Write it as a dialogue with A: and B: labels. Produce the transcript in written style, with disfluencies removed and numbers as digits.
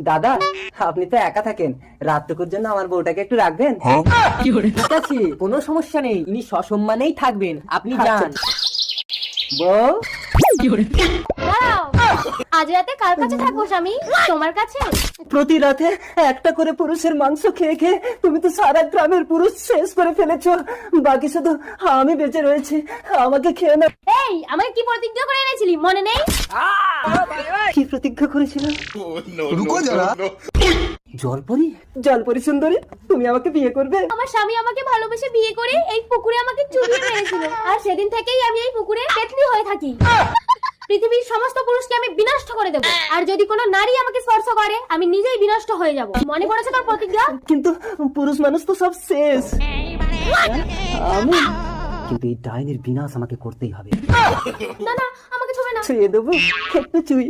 A: দাদা, আপনি তো একা থাকেন, রাতটুকুর জন্য আমার বউটাকে একটু রাখবেন?
B: ঠিক আছে, কোনো সমস্যা নেই, ইনি সসম্মানেই থাকবেন, আপনি যান।
A: বউ,
C: দাঁড়াও, আজ রাতে কার কাছে থাকবো স্বামী? তোমার কাছে?
A: প্রতি রাতে একটা করে পুরুষের মাংস খেয়ে খেয়ে তুমি তো সারা গ্রামের পুরুষ শেষ করে ফেলেছো। বাকি শুধু আমি বেঁচে রয়েছি, আমাকে খেয়ে না।
C: এই, আমাকে কি প্রতিজ্ঞা করে এনেছিলি মনে নেই?
A: কি প্রতিজ্ঞা করেছিলাম?
D: रुको जरा।
A: জলপরি, জলপরি সুন্দরী, তুমি আমাকে বিয়ে করবে?
C: আমার স্বামী আমাকে ভালোবেসে বিয়ে করে এই পুকুরে আমাকে চুবিয়ে মেরেছিল, আর সেদিন থেকেই আমি এই পুকুরে পেতনি হয়ে থাকি। পৃথিবীর সমস্ত পুরুষকে আমি বিনষ্ট করে দেবো, আর যদি কোনো নারী আমাকে স্পর্শ করে আমি নিজেই বিনষ্ট হয়ে যাব। মনে পড়েছে তোর প্রতিজ্ঞা?
A: কিন্তু পুরুষ মানুষ তো সব শেষ। আমি কিন্তু এই ডাইনির বিনাশ আমাকে করতেই হবে।
C: না না, আমাকে ছুবে না।
A: ছুঁয়ে দেবো একটু, চুই।